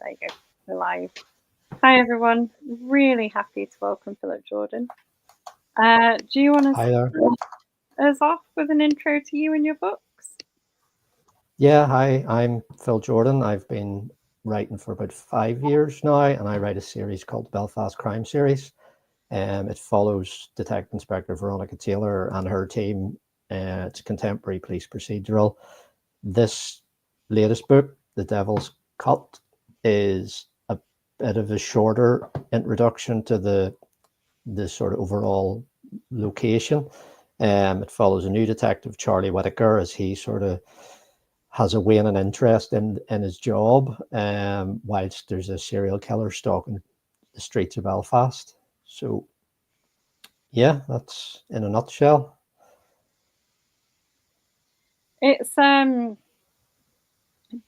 There you go. We're live. Hi, everyone. Really happy to welcome Philip Jordan. Do you want to start us off with an intro to you and your books? Yeah, hi, I'm Phil Jordan. I've been writing for about 5 years now, and I write a series called the Belfast Crime Series. It follows Detective Inspector Veronica Taylor and her team. It's a contemporary police procedural. This latest book, The Devil's Cut, is a bit of a shorter introduction to the sort of overall location. It follows a new detective, Charlie Whitaker, as he sort of has a waning interest in his job, whilst there's a serial killer stalking the streets of Belfast. So, yeah, that's in a nutshell. It's a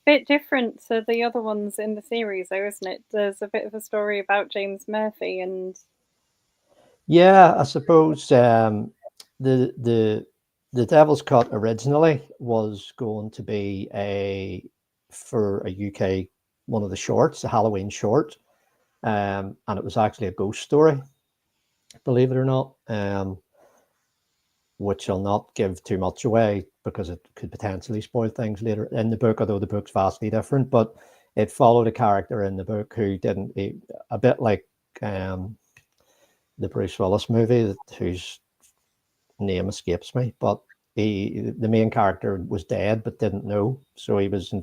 bit different to the other ones in the series, though, isn't it? There's a bit of a story about James Murphy and. Yeah, I suppose the Devil's Cut originally was going to be for a UK one of the shorts, a Halloween short, and it was actually a ghost story, believe it or not, which I'll not give too much away because it could potentially spoil things later in the book, although the book's vastly different. But it followed a character in the book who didn't, a bit like the Bruce Willis movie, whose name escapes me, but the main character was dead but didn't know. So he was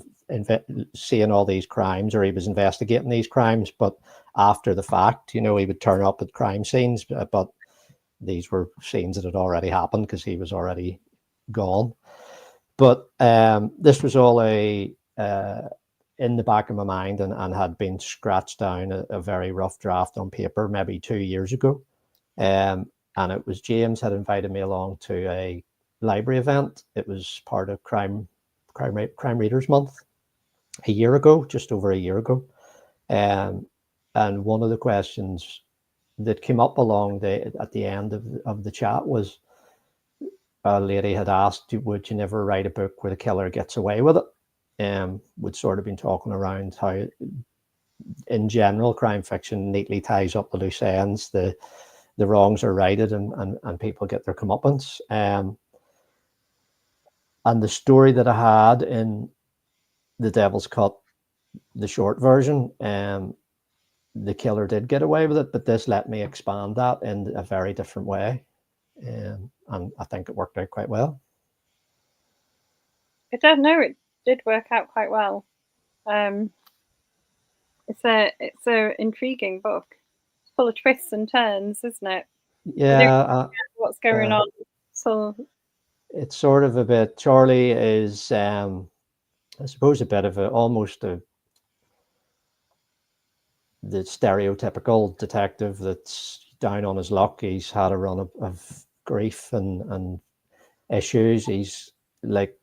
seeing all these crimes, or he was investigating these crimes, but after the fact, he would turn up at crime scenes, but these were scenes that had already happened because he was already gone. But this was all in the back of my mind, and had been scratched down a very rough draft on paper maybe 2 years ago. And it was James had invited me along to a library event. It was part of Crime Readers Month a year ago, just over a year ago. And one of the questions that came up at the end of the chat was, a lady had asked, would you never write a book where the killer gets away with it? We'd sort of been talking around how, in general, crime fiction neatly ties up the loose ends. The wrongs are righted, and people get their comeuppance. And the story that I had in The Devil's Cut, the short version, the killer did get away with it, but this let me expand that in a very different way. And I think it worked out quite well. I don't know, it did work out quite well. It's a intriguing book. It's full of twists and turns, isn't it? Yeah. What's going on? So it's sort of a bit. Charlie is, I suppose, a bit of almost the stereotypical detective that's down on his luck. He's had a run of grief and issues. He's like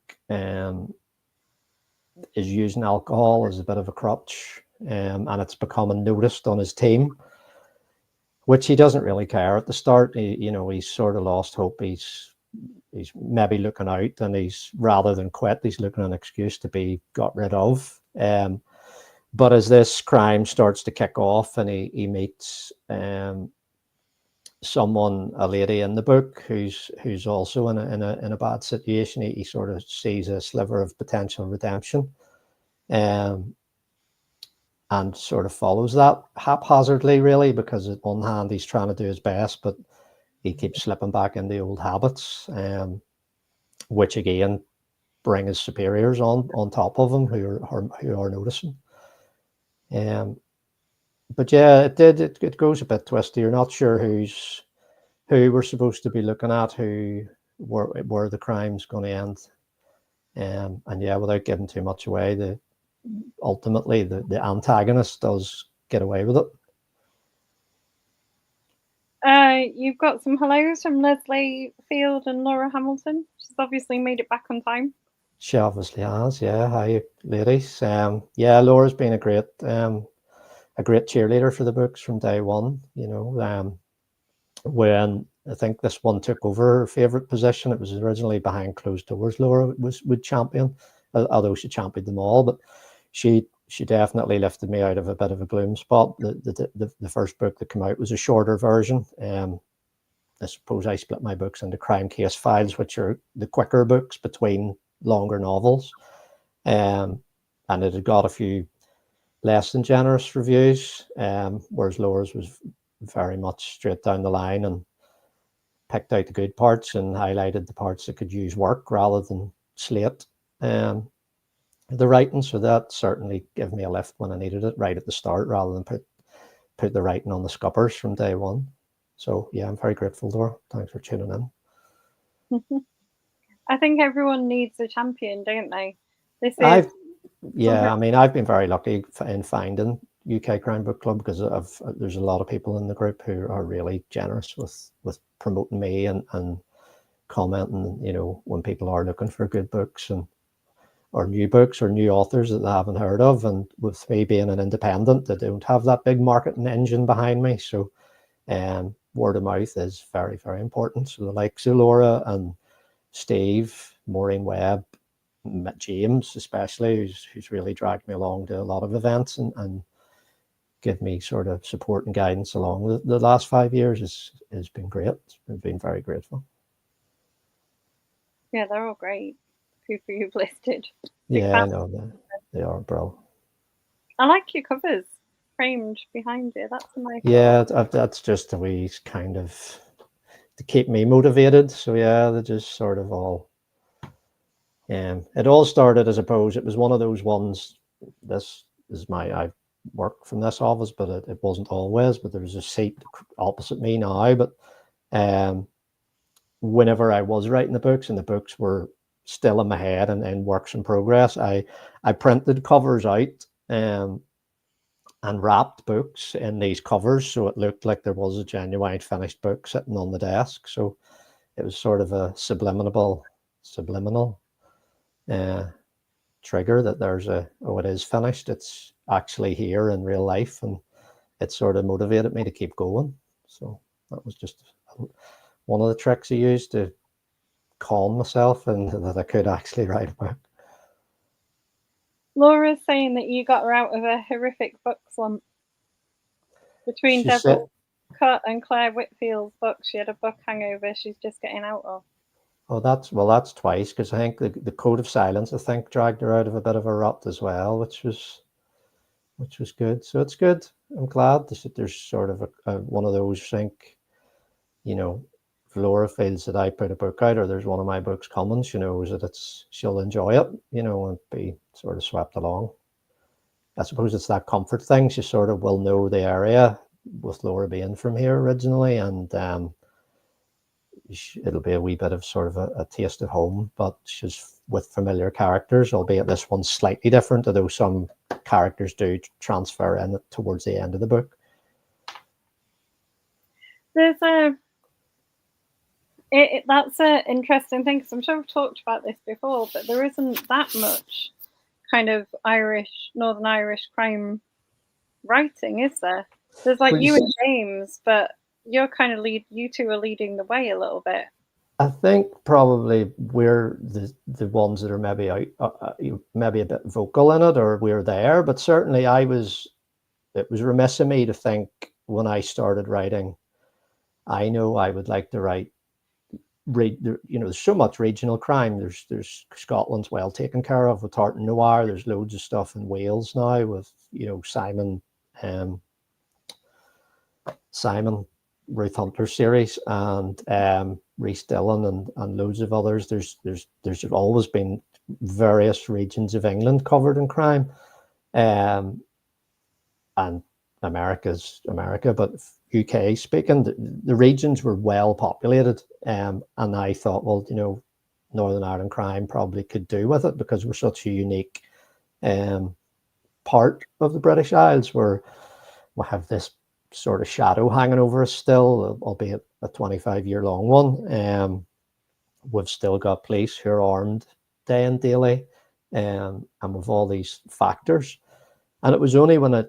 is using alcohol as a bit of a crutch, and it's becoming noticed on his team, which he doesn't really care at the start. He's sort of lost hope. He's maybe looking out, and he's, rather than quit, he's looking at an excuse to be got rid of. But as this crime starts to kick off, and he meets someone, a lady in the book who's also in a bad situation, he sort of sees a sliver of potential redemption, and sort of follows that haphazardly, really, because on one hand he's trying to do his best, but he keeps slipping back into old habits, which again bring his superiors on top of him, who are noticing. But yeah, it goes a bit twisty. You're not sure who we're supposed to be looking at, where the crime's going to end. And yeah, without giving too much away, ultimately the antagonist does get away with it. You've got some hellos from Leslie Field and Laura Hamilton. She's obviously made it back on time. She obviously has, yeah. Hi, ladies. Yeah, Laura's been a great cheerleader for the books from day one. When I think this one took over her favorite position, it was originally behind closed doors. Laura would champion, although she championed them all. But she she definitely lifted me out of a bit of a gloom spot. The first book that came out was a shorter version. I suppose I split my books into Crime Case Files, which are the quicker books between longer novels. And it had got a few less than generous reviews, whereas Laura's was very much straight down the line and picked out the good parts and highlighted the parts that could use work rather than slate the writing. So that certainly gave me a lift when I needed it right at the start, rather than put the writing on the scuppers from day one. So yeah, I'm very grateful, Laura. Thanks for tuning in. I think everyone needs a champion, don't they? I mean, I've been very lucky in finding UK Crime Book Club, because there's a lot of people in the group who are really generous with promoting me and commenting, you know, when people are looking for good books or new books or new authors that they haven't heard of. And with me being an independent, they don't have that big marketing engine behind me. So word of mouth is very, very important. So the likes of Laura and Steve, Maureen Webb, James especially, who's really dragged me along to a lot of events and give me sort of support and guidance along the last 5 years has been great. I've been very grateful. Yeah, they're all great. People you've listed. Yeah, no, they are, bro. I like your covers framed behind you. That's a nice. Yeah, that's just a wee kind of to keep me motivated. So yeah, they just sort of all. It all started, I suppose, it was one of those ones. This is I work from this office, but it wasn't always. But there was a seat opposite me now. But whenever I was writing the books and the books were still in my head and in works in progress, I printed covers out and wrapped books in these covers, so it looked like there was a genuine finished book sitting on the desk. So it was sort of a subliminal trigger that there's it is finished, it's actually here in real life, and it sort of motivated me to keep going. So that was just one of the tricks I used to calm myself and that I could actually write a book. Laura's saying that you got her out of a horrific book slump. Between Devil Cut and Claire Whitfield's books, she had a book hangover she's just getting out of. Oh, that's twice, because I think the Code of Silence, I think, dragged her out of a bit of a rut as well, which was good. So it's good. I'm glad there's sort of one of those, I think, you know, if Laura feels that I put a book out or there's one of my books coming, she knows that she'll enjoy it, you know, and be sort of swept along. I suppose it's that comfort thing. She sort of will know the area, with Laura being from here originally, and it'll be a wee bit of sort of a taste of home, but she's with familiar characters, albeit this one's slightly different, although some characters do transfer in towards the end of the book. That's an interesting thing, because I'm sure we've talked about this before, but there isn't that much kind of Northern Irish crime writing, is there? There's like you and James, but you're kind of you two are leading the way a little bit. I think probably we're the ones that are maybe out, maybe a bit vocal in it, or we're there. But certainly it was remiss of me to think when I started writing, I know I would like to write, you know, there's so much regional crime. There's Scotland's well taken care of with Tartan Noir. There's loads of stuff in Wales now with, you know, Simon Ruth Hunter series and Rhys Dillon and loads of others. There's always been various regions of England covered in crime, and America's America, but UK speaking, the regions were well populated, and I thought, well, you know, Northern Ireland crime probably could do with it, because we're such a unique part of the British Isles, where we have this sort of shadow hanging over us still, albeit a 25-year-long one. We've still got police who are armed day and daily, and with all these factors. And it was only when I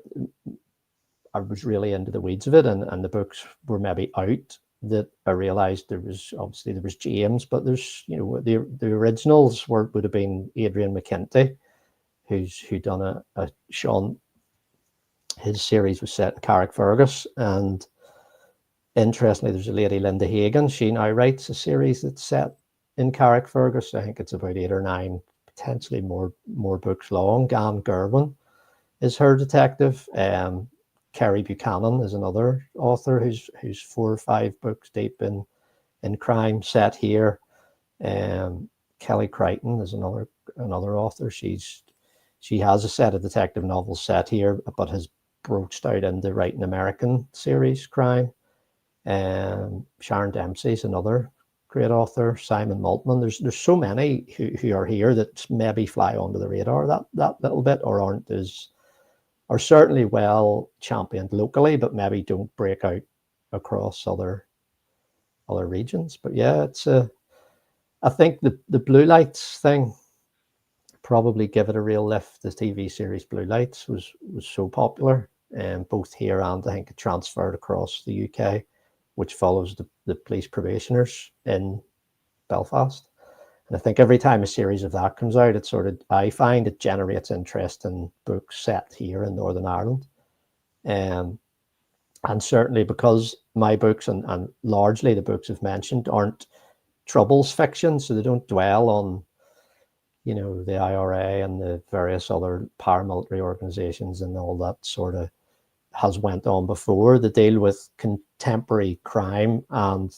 was really into the weeds of it, and the books were maybe out, that I realized there was James, but there's, you know, the originals would have been Adrian McKenty, who done a Sean. His series was set in Carrickfergus, and interestingly, there's a lady, Linda Hagan. She now writes a series that's set in Carrickfergus. I think it's about 8 or 9, potentially more books long. Gan Gerwin is her detective. Kerry Buchanan is another author who's 4 or 5 books deep in crime set here. Kelly Crichton is another author. She has a set of detective novels set here, but has broached out into writing American series crime. Sharon Dempsey is another great author. Simon Maltman. There's so many who are here that maybe fly under the radar that little bit, or are certainly well championed locally, but maybe don't break out across other regions. But yeah, I think the Blue Lights thing probably give it a real lift. The TV series Blue Lights was so popular, both here and I think it transferred across the UK, which follows the police probationers in Belfast. And I think every time a series of that comes out, I find it generates interest in books set here in Northern Ireland. And certainly because my books and largely the books I've mentioned aren't troubles fiction, so they don't dwell on, the IRA and the various other paramilitary organizations and all that sort of has went on before. They deal with contemporary crime and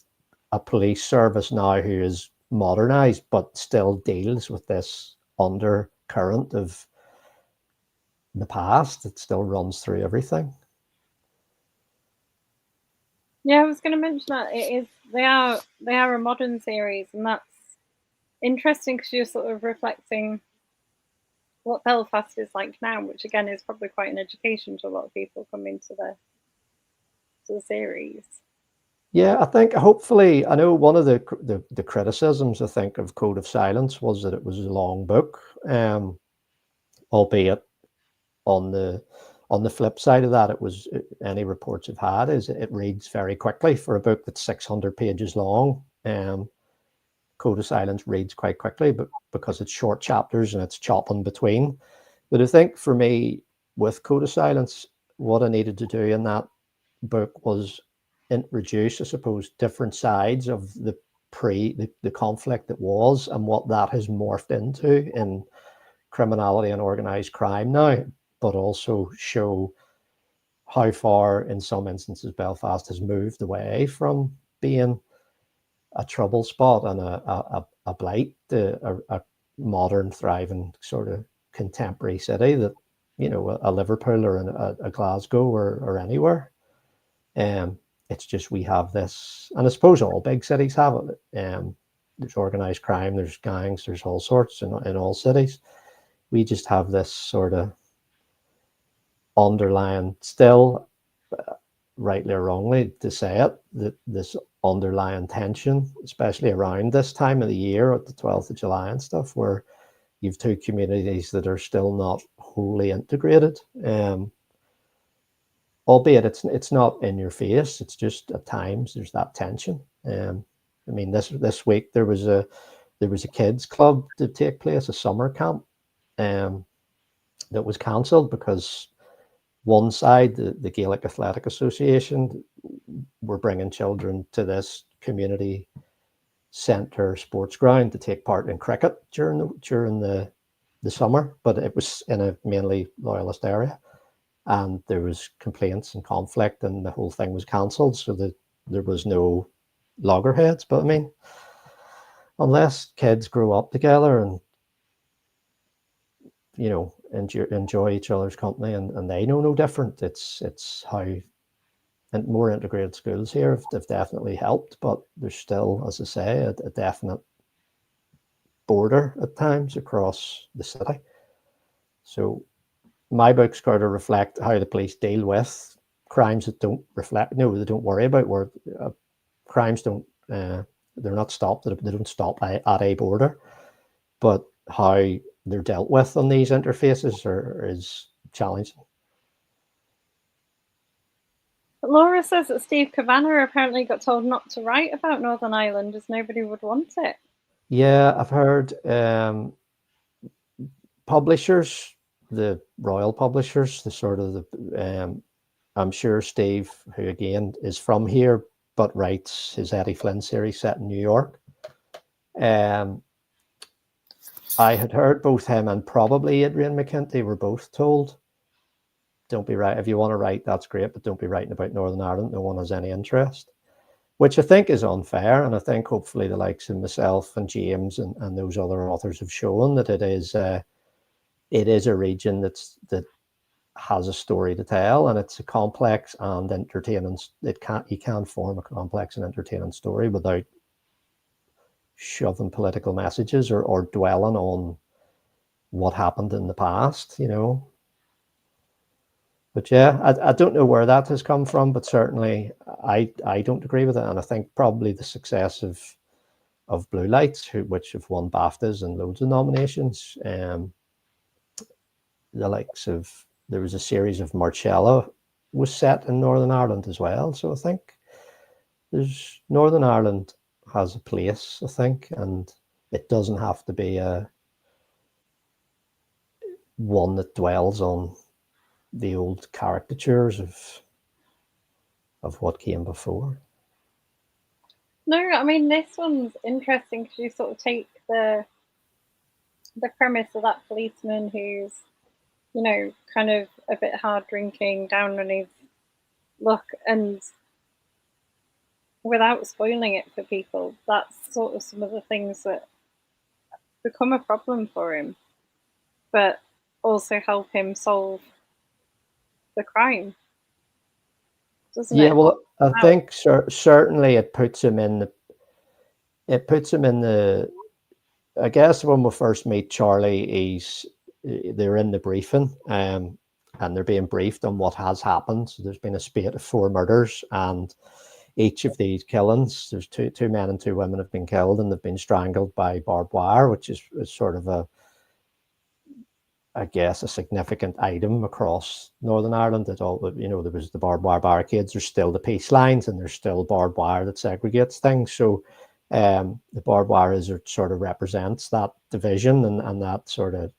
a police service now who is modernized but still deals with this undercurrent of the past that still runs through everything. Yeah, I was going to mention that they are a modern series, and that's interesting because you're sort of reflecting what Belfast is like now, which again is probably quite an education to a lot of people coming to the series. Yeah, I think hopefully, I know one of the criticisms I think of Code of Silence was that it was a long book, albeit on the flip side of that, any reports I've had is it reads very quickly for a book that's 600 pages long. Code of Silence reads quite quickly, but because it's short chapters and it's chopping between. But I think for me, with Code of Silence, what I needed to do in that book was introduce, I suppose, different sides of the conflict that was and what that has morphed into in criminality and organized crime now, but also show how far, in some instances, Belfast has moved away from being a trouble spot and a blight, a modern, thriving sort of contemporary city that, a Liverpool or a Glasgow or anywhere. It's just we have this, and I suppose all big cities have it. There's organized crime, there's gangs, there's all sorts in all cities. We just have this sort of underlying, still, rightly or wrongly to say it, that this underlying tension, especially around this time of the year at the 12th of July and stuff, where you've 2 communities that are still not wholly integrated. Albeit it's not in your face, it's just at times there's that tension. I mean, this week there was a kids club to take place, a summer camp, that was cancelled because one side, the Gaelic Athletic Association, were bringing children to this community centre sports ground to take part in cricket during the summer, but it was in a mainly loyalist area, and there was complaints and conflict, and the whole thing was cancelled, so that there was no loggerheads. But I mean, unless kids grow up together and enjoy each other's company and they know no different, it's how, and more integrated schools here have definitely helped, but there's still, as I say, a definite border at times across the city. So my books got to reflect how the police deal with crimes that don't reflect, they don't worry about, where crimes don't, they're not stopped, they don't stop at a border, but how they're dealt with on these interfaces is challenging. Laura says that Steve Cavanagh apparently got told not to write about Northern Ireland as nobody would want it. Yeah, I've heard publishers the Royal Publishers, the sort of the I'm sure Steve, who again is from here but writes his Eddie Flynn series set in New York. I had heard both him and probably Adrian McKinty were both told, don't be right. If you want to write, that's great, but don't be writing about Northern Ireland. No one has any interest, which I think is unfair. And I think hopefully the likes of myself and James and those other authors have shown that it is a region that has a story to tell, and it's a complex and entertaining. You can't form a complex and entertaining story without shoving political messages or dwelling on what happened in the past, you know. But yeah, I don't know where that has come from, but certainly I don't agree with it, and I think probably the success of Blue Lights, which have won BAFTAs and loads of nominations, the likes of, there was a series of Marcella was set in Northern Ireland as well, so I think there's Northern Ireland has a place, I think, and it doesn't have to be a one that dwells on the old caricatures of what came before. No, I mean, this one's interesting because you sort of take the premise of that policeman who's, you know, kind of a bit hard drinking, down on his luck, and without spoiling it for people, that's sort of some of the things that become a problem for him, but also help him solve the crime, doesn't it? Yeah, well, I think certainly it puts him in the. I guess when we first meet Charlie, they're in the briefing, and they're being briefed on what has happened. So there's been a spate of 4 murders, and each of these killings, there's two men and 2 women have been killed, and they've been strangled by barbed wire, which is sort of I guess a significant item across Northern Ireland. That all, you know, there was the barbed wire barricades, there's still the peace lines, and there's still barbed wire that segregates things. So the barbed wire sort of represents that division and that sort of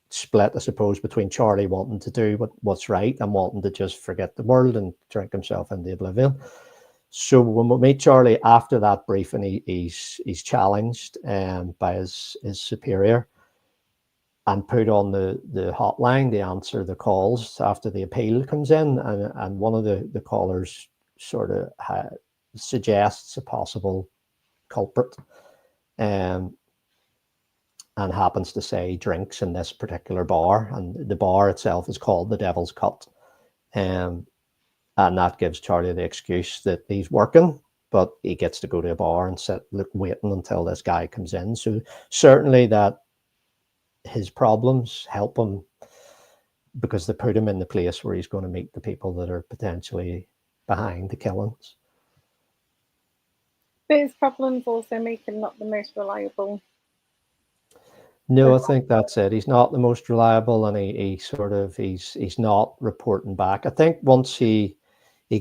split, I suppose, between Charlie wanting to do what's right and wanting to just forget the world and drink himself into oblivion. So when we meet Charlie after that briefing, he's challenged by his superior and put on the hotline to answer the calls after the appeal comes in, and one of the callers sort of suggests a possible culprit, and happens to say drinks in this particular bar, and the bar itself is called the Devil's Cut, and that gives Charlie the excuse that he's working, but he gets to go to a bar and sit waiting until this guy comes in. So certainly that his problems help him because they put him in the place where he's going to meet the people that are potentially behind the killings. But his problems also make him not the most reliable. No, I think that's it. He's not the most reliable, and he's not reporting back. I think once he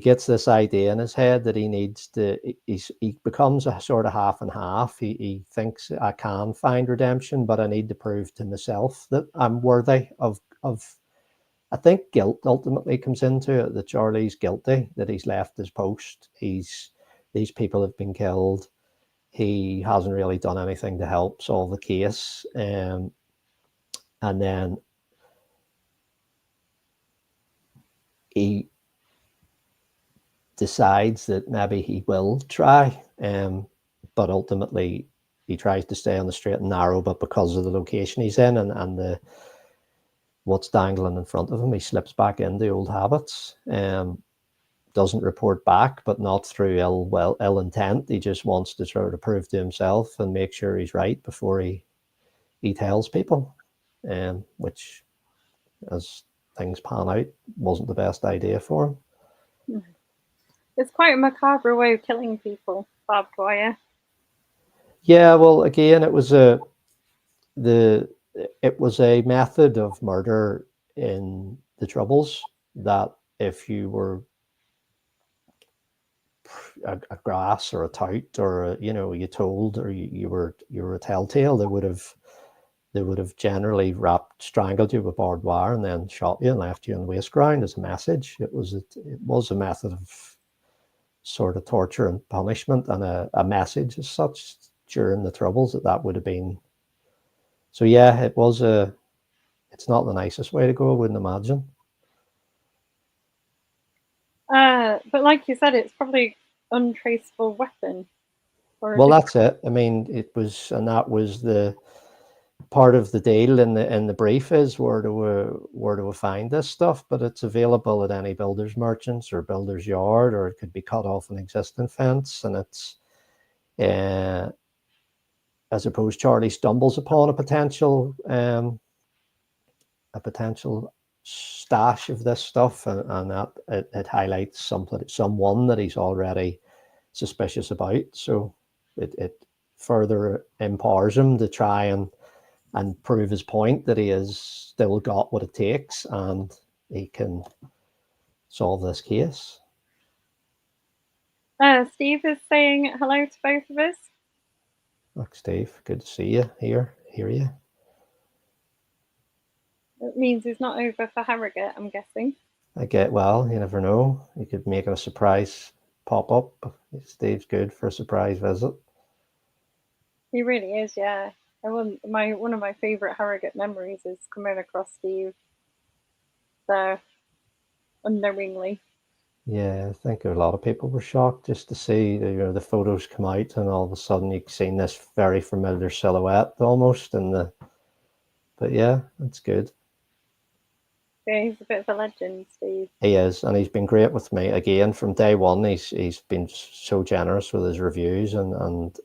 gets this idea in his head that he needs to, he becomes a sort of half and half. He thinks, I can find redemption, but I need to prove to myself that I'm worthy of. I think guilt ultimately comes into it, that Charlie's guilty, that he's left his post. These people have been killed. He hasn't really done anything to help solve the case. And then he decides that maybe he will try, but ultimately he tries to stay on the straight and narrow, but because of the location he's in and the what's dangling in front of him, he slips back into old habits. Doesn't report back, but not through ill intent. He just wants to sort of prove to himself and make sure he's right before he tells people, which, as things pan out, wasn't the best idea for him. It's quite a macabre way of killing people, barbed wire. Yeah, well, again, it was a method of murder in the Troubles that if you were a grass or a tout or you told or you were a telltale, they would have they would have generally strangled you with barbed wire and then shot you and left you on the waste ground as a message. It was a method of sort of torture and punishment, and a message as such during the Troubles that would have been. So yeah, it's not the nicest way to go, I wouldn't imagine. But like you said, it's probably untraceable weapon. Well, that's it. I mean, that was the part of the deal in the brief is where do we find this stuff, but it's available at any builder's merchants or builder's yard, or it could be cut off an existing fence, and it's I suppose Charlie stumbles upon a potential stash of this stuff, and that it highlights someone that he's already suspicious about. So it further empowers him to try and prove his point that he has still got what it takes and he can solve this case. Steve is saying hello to both of us. Look, Steve, good to see you here. Hear you. It means he's not over for Harrogate, I'm guessing. Well, you never know. You could make it a surprise pop up. Steve's good for a surprise visit. He really is, yeah. One of my favourite Harrogate memories is coming across Steve there unknowingly. Yeah, I think a lot of people were shocked just to see the photos come out, and all of a sudden you've seen this very familiar silhouette almost. But yeah, it's good. Yeah, he's a bit of a legend, Steve. He is, and he's been great with me again from day one. He's been so generous with his reviews and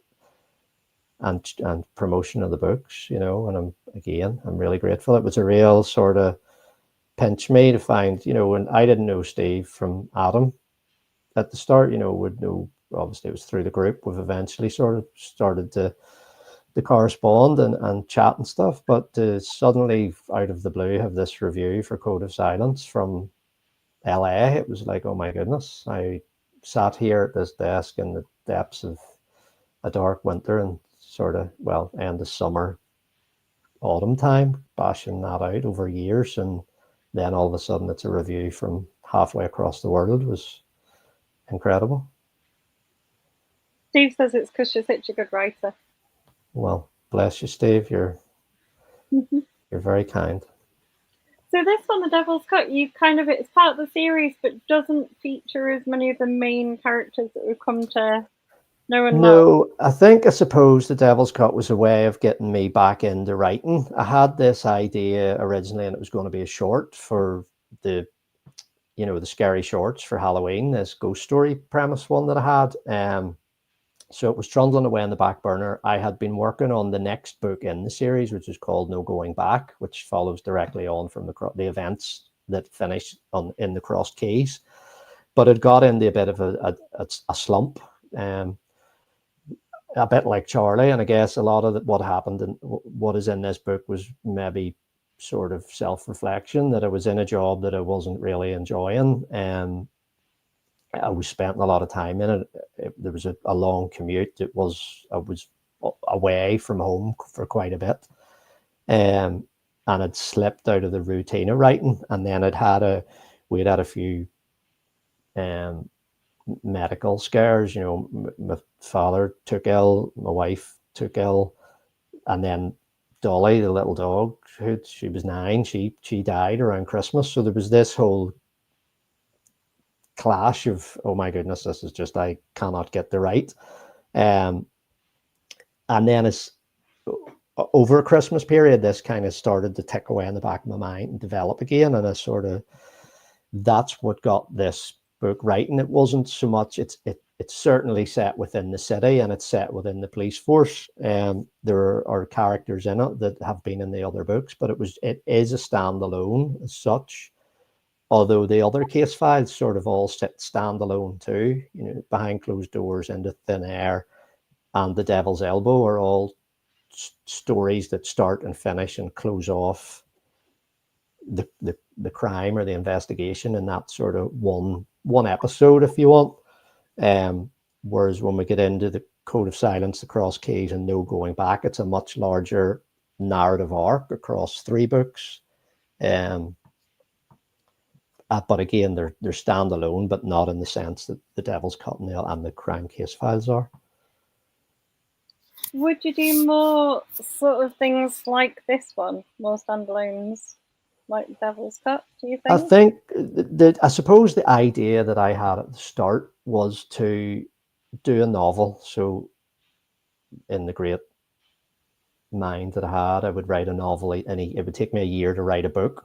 promotion of the books, and I'm really grateful. It was a real sort of pinch me to find, when I didn't know Steve from Adam at the start, would know, obviously it was through the group. We've eventually sort of started to correspond and chat and stuff, but suddenly out of the blue have this review for Code of Silence from LA. It was like, oh my goodness. I sat here at this desk in the depths of a dark winter and sort of, end of summer, autumn time, bashing that out over years, and then all of a sudden it's a review from halfway across the world. It was incredible. Steve says it's because you're such a good writer. Well, bless you, Steve. You're very kind. So this one, The Devil's Cut, it's part of the series, but doesn't feature as many of the main characters that we've come to know and love. No, I suppose The Devil's Cut was a way of getting me back into writing. I had this idea originally, and it was going to be a short for the scary shorts for Halloween, this ghost story premise one that I had. So it was trundling away in the back burner. I had been working on the next book in the series, which is called No Going Back, which follows directly on from the events that finish in the Crossed Keys. But it got into a bit of a slump, a bit like Charlie. And I guess a lot of what happened and what is in this book was maybe sort of self-reflection, that I was in a job that I wasn't really enjoying, and I was spending a lot of time in it. There was a long commute. I was away from home for quite a bit, and I'd slipped out of the routine of writing. And then we'd had a few medical scares. My father took ill, my wife took ill, and then Dolly, the little dog, she was 9. She died around Christmas. So there was this whole clash of, oh my goodness, this is just, I cannot get the right. And then it's over a Christmas period, this kind of started to tick away in the back of my mind and develop again. And that's what got this book writing. It wasn't so much, it's certainly set within the city, and it's set within the police force. There are characters in it that have been in the other books, but it is a standalone as such. Although the other case files sort of all sit standalone too, Behind Closed Doors, Into Thin Air, and The Devil's Elbow are all stories that start and finish and close off the crime or the investigation in that sort of one episode, if you want. Whereas when we get into the Code of Silence, The Crossed Keys, and No Going Back, it's a much larger narrative arc across 3 books. But again, they're standalone, but not in the sense that The Devil's Cut and the Crime Case Files are. Would you do more sort of things like this one, more standalones, like Devil's Cut? Do you think? I think I suppose the idea that I had at the start was to do a novel. So, in the great mind that I had, I would write a novel, and it would take me a year to write a book.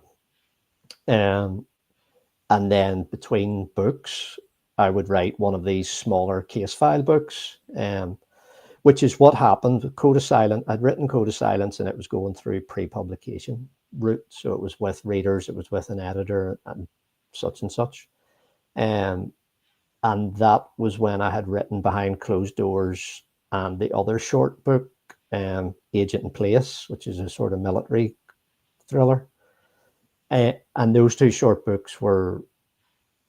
And then between books, I would write one of these smaller case file books, which is what happened with Code of Silence. I'd written Code of Silence, and it was going through pre-publication route. So it was with readers, it was with an editor, and such and such. And that was when I had written Behind Closed Doors and the other short book, Agent in Place, which is a sort of military thriller. And those 2 short books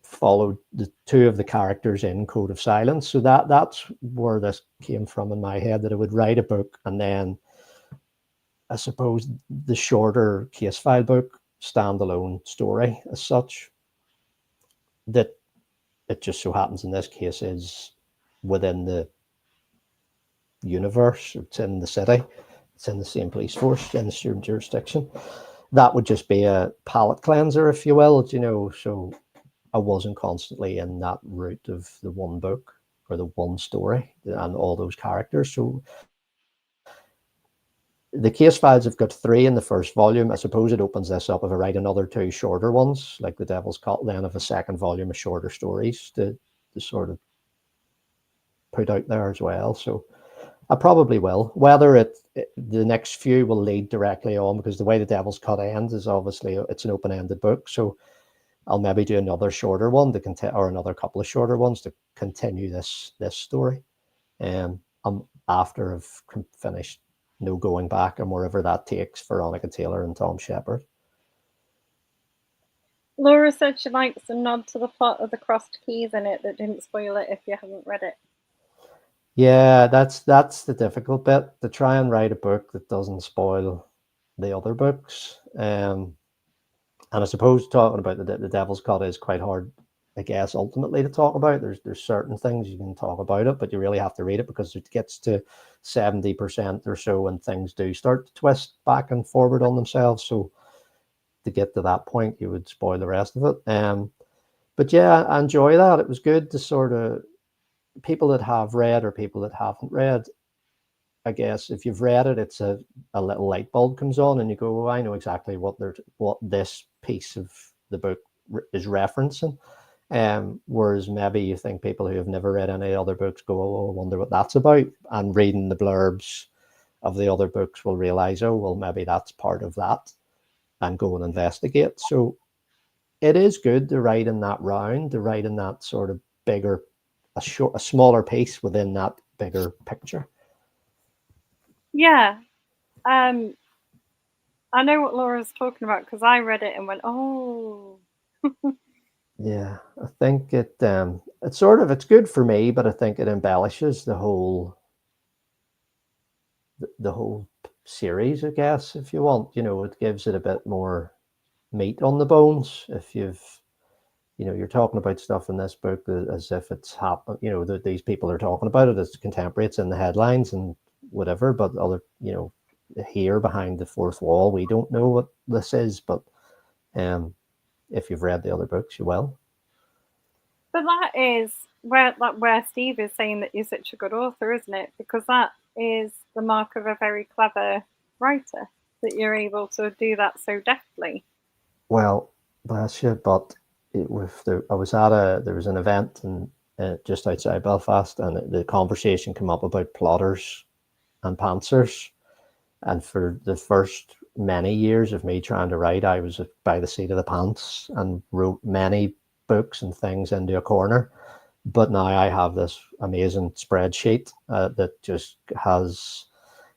followed the 2 of the characters in Code of Silence. So that's where this came from in my head, that I would write a book, and then I suppose the shorter case file book, standalone story as such, that it just so happens in this case is within the universe. It's in the city, it's in the same police force, in the same jurisdiction. That would just be a palate cleanser, if you will, so I wasn't constantly in that route of the one book or the one story and all those characters. So the case files have got 3 in the first volume. I suppose it opens this up if I write another 2 shorter ones, like The Devil's Cut, then of a second volume of shorter stories to sort of put out there as well. So I probably will. Whether the next few will lead directly on, because the way The Devil's Cut ends is obviously it's an open-ended book. So I'll maybe do another shorter one or another couple of shorter ones to continue this story. I'm after I've finished No Going Back, and wherever that takes Veronica Taylor and Tom Shepard. Laura said she likes a nod to the plot of the crossed keys in it that didn't spoil it if you haven't read it. Yeah, that's the difficult bit, to try and write a book that doesn't spoil the other books. And I suppose talking about the Devil's Cut is quite hard, I guess, ultimately to talk about. There's certain things you can talk about it, but you really have to read it, because it gets to 70% or so and things do start to twist back and forward on themselves. So to get to that point, you would spoil the rest of it. But yeah, I enjoy that. It was good to sort of, people that have read or people that haven't read, I guess if you've read it, it's a little light bulb comes on and you go, oh, I know exactly what this piece of the book is referencing. Whereas maybe you think people who have never read any other books go, oh, I wonder what that's about. And reading the blurbs of the other books will realize, oh, well, maybe that's part of that, and go and investigate. So it is good to write in that round, to write in that sort of bigger, a smaller piece within that bigger picture. Yeah. I know what Laura's talking about, because I read it and went, oh. Yeah, I think it's good for me, but I think it embellishes the whole series, I guess, if you want. It gives it a bit more meat on the bones. If you're talking about stuff in this book as if it's happened, that these people are talking about it as contemporary, it's in the headlines and whatever, but other, here behind the fourth wall, we don't know what this is, but if you've read the other books, you will. But that is where Steve is saying that you're such a good author, isn't it? Because that is the mark of a very clever writer, that you're able to do that so deftly. Well, bless you, but there was an event just outside Belfast, and the conversation came up about plotters and pantsers, and for the first many years of me trying to write, I was by the seat of the pants and wrote many books and things into a corner. But now I have this amazing spreadsheet that just has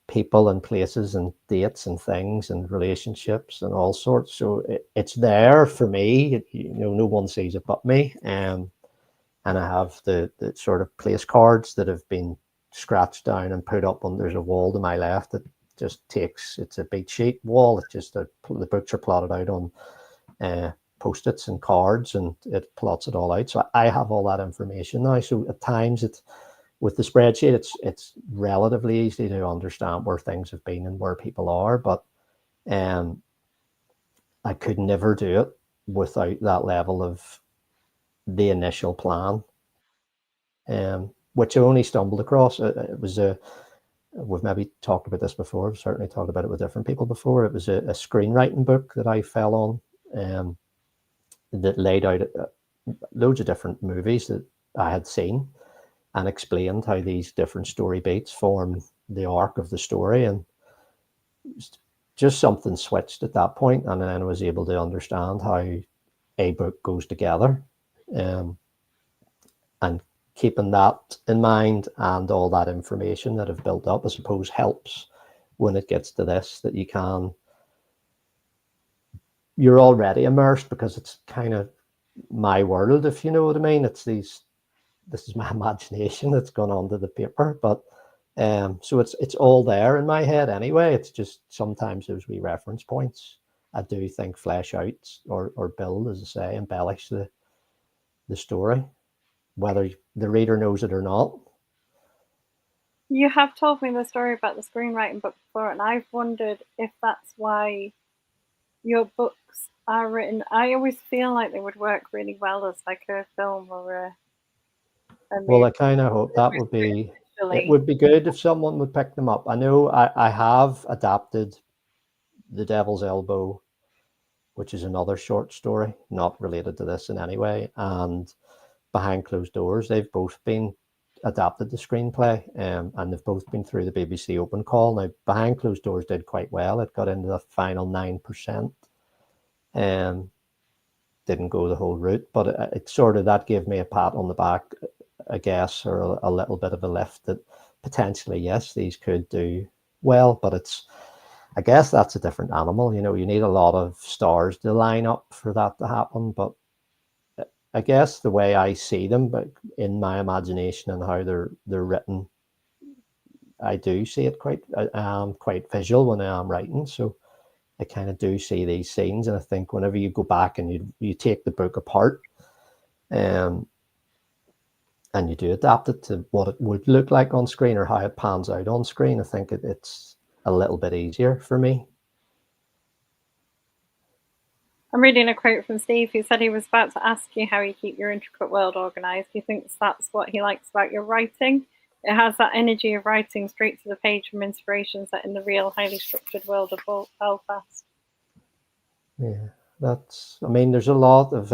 people and places and dates and things and relationships and all sorts. So it's there for me. No one sees it but me. And I have the sort of place cards that have been scratched down and put up on. There's a wall to my left that just takes, it's a beat sheet wall. It's just the books are plotted out on post-its and cards, and it plots it all out. So I have all that information now. So at times with the spreadsheet, it's relatively easy to understand where things have been and where people are, but I could never do it without that level of the initial plan, which I only stumbled across. It was we've maybe talked about this before. I've certainly talked about it with different people before. It was a screenwriting book that I fell on, that laid out loads of different movies that I had seen and explained how these different story beats form the arc of the story. And just something switched at that point, and then I was able to understand how a book goes together. And keeping that in mind and all that information that I've built up, I suppose, helps when it gets to this, that you're already immersed because it's kind of my world, if you know what I mean. This is my imagination that's gone onto the paper, but so it's all there in my head anyway. It's just sometimes those wee reference points I do think flesh out or build, as I say, embellish the story, whether the reader knows it or not. You have told me the story about the screenwriting book before, and I've wondered if that's why your books are written. I always feel like they would work really well as like a film or a movie. Well, I kind of hope that would be, it would be good if someone would pick them up. I know I have adapted The Devil's Elbow, which is another short story, not related to this in any way, and Behind Closed Doors. They've both been adapted to screenplay, and they've both been through the BBC Open Call. Now, Behind Closed Doors did quite well. It got into the final 9%, and didn't go the whole route, but it sort of, that gave me a pat on the back, I guess, or a little bit of a lift that potentially, yes, these could do well, but I guess that's a different animal. You know, you need a lot of stars to line up for that to happen. But I guess the way I see them, but in my imagination and how they're written, I do see it quite visual when I am writing. So I kind of do see these scenes, and I think whenever you go back and you take the book apart, and you do adapt it to what it would look like on screen or how it pans out on screen, I think it's a little bit easier for me. I'm reading a quote from Steve, who said he was about to ask you how you keep your intricate world organized. He thinks that's what he likes about your writing. It has that energy of writing straight to the page from inspiration set in the real, highly structured world of Belfast. Yeah, I mean, there's a lot of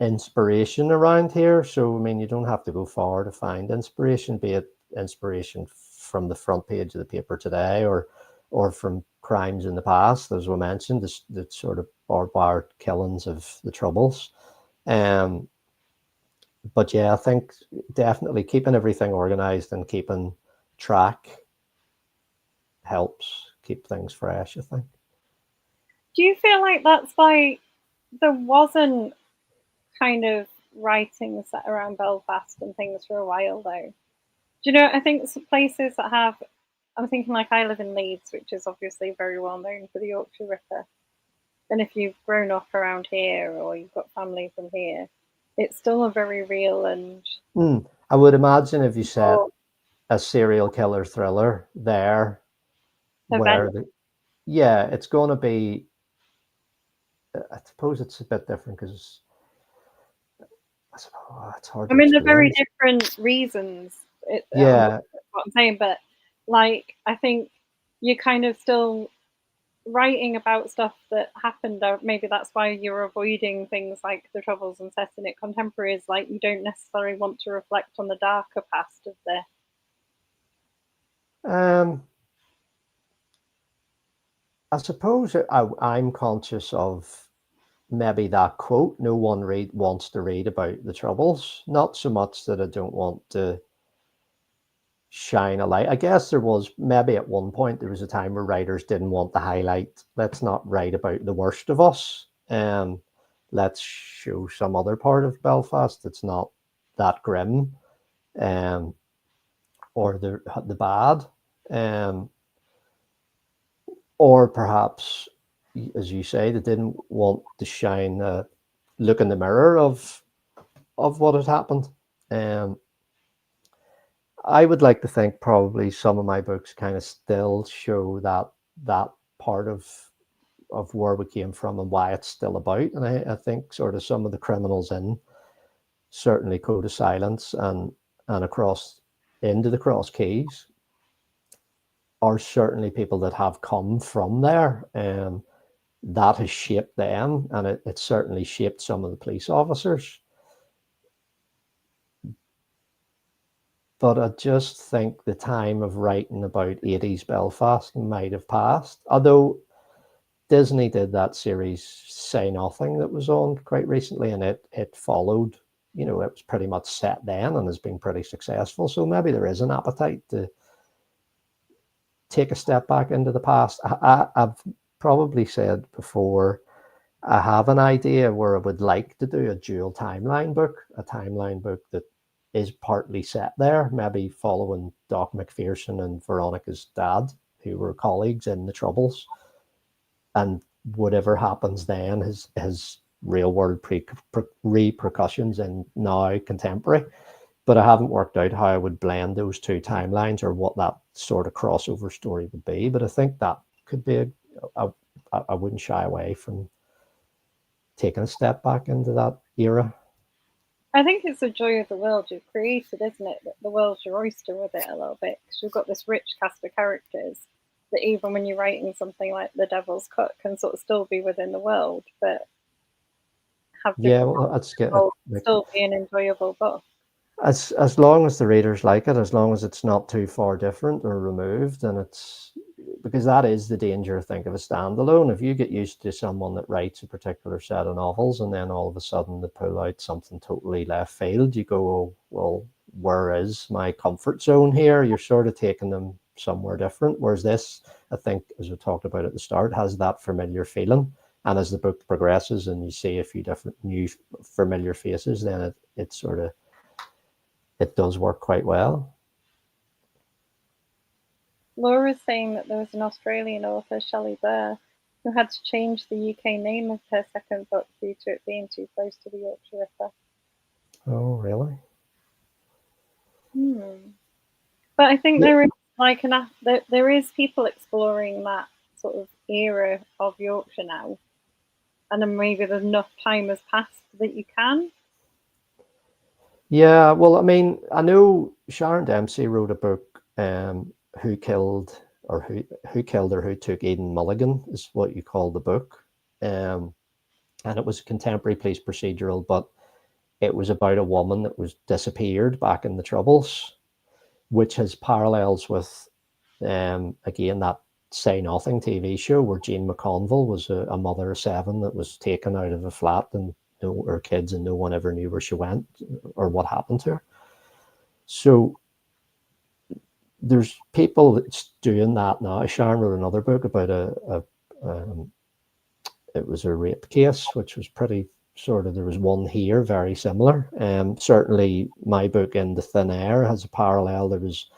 inspiration around here. So, I mean, you don't have to go far to find inspiration, be it inspiration from the front page of the paper today or from crimes in the past, as we mentioned, the sort of barbed wire killings of the Troubles. But yeah, I think definitely keeping everything organized and keeping track helps keep things fresh, I think. Do you feel like that's why there wasn't kind of writing set around Belfast and things for a while, though? Do you know, I think some places that have, I'm thinking like I live in Leeds, which is obviously very well known for the Yorkshire Ripper. And if you've grown up around here or you've got family from here, it's still a very real and... I would imagine if you set a serial killer thriller there, it's going to be, I suppose it's a bit different because it's hard. I mean, they're very different reasons. Yeah. What I'm saying, but like, I think you're kind of still writing about stuff that happened. Maybe that's why you're avoiding things like the Troubles and setting it contemporary. Is like you don't necessarily want to reflect on the darker past of this. I suppose I'm conscious of maybe that quote, no one wants to read about the Troubles. Not so much that I don't want to shine a light. I guess there was maybe at one point, there was a time where writers didn't want to highlight, let's not write about the worst of us. Let's show some other part of Belfast that's not that grim, or the bad. or perhaps, as you say, they didn't want to shine a look in the mirror of what had happened. I would like to think probably some of my books kind of still show that part of where we came from and why it's still about. And I think sort of some of the criminals in certainly Code of Silence and across into the Cross Keys are certainly people that have come from there. That has shaped them, and it certainly shaped some of the police officers. But I just think the time of writing about 80s Belfast might have passed. Although Disney did that series Say Nothing that was on quite recently, and it followed, it was pretty much set then and has been pretty successful. So maybe there is an appetite to take a step back into the past. I've probably said before, I have an idea where I would like to do a dual timeline book, a timeline book that is partly set there, maybe following Doc McPherson and Veronica's dad, who were colleagues in the Troubles. And whatever happens then has real world repercussions in now contemporary. But I haven't worked out how I would blend those two timelines or what that sort of crossover story would be. But I think that could be I wouldn't shy away from taking a step back into that era. I think it's the joy of the world you've created, isn't it? That the world's your oyster with it a little bit, because you've got this rich cast of characters that even when you're writing something like The Devil's Cut can sort of still be within the world, but have that's good. Still be an enjoyable book. As long as the readers like it, as long as it's not too far different or removed, and it's because that is the danger, I think, of a standalone. If you get used to someone that writes a particular set of novels and then all of a sudden they pull out something totally left field, you go, oh, well, where is my comfort zone here? You're sort of taking them somewhere different. Whereas this, I think, as we talked about at the start, has that familiar feeling. And as the book progresses and you see a few different new familiar faces, then it does work quite well. Laura's saying that there was an Australian author, Shelley Burr, who had to change the UK name of her second book due to it being too close to the Yorkshire Ripper. Oh, really? But I think there is there is people exploring that sort of era of Yorkshire now, and then maybe there's enough time has passed that you can. Yeah, well, I mean, I know Sharon Dempsey wrote a book, Who Killed or Who Took Eden Mulligan is what you call the book. And it was a contemporary police procedural, but it was about a woman that was disappeared back in the Troubles, which has parallels with, again, that Say Nothing TV show where Jane McConville was a mother of 7 that was taken out of a flat and her kids and no one ever knew where she went or what happened to her. So there's people that's doing that now. Sharon wrote another book about it was a rape case, which was pretty sort of, there was one here very similar. Certainly my book In the Thin Air has a parallel. There was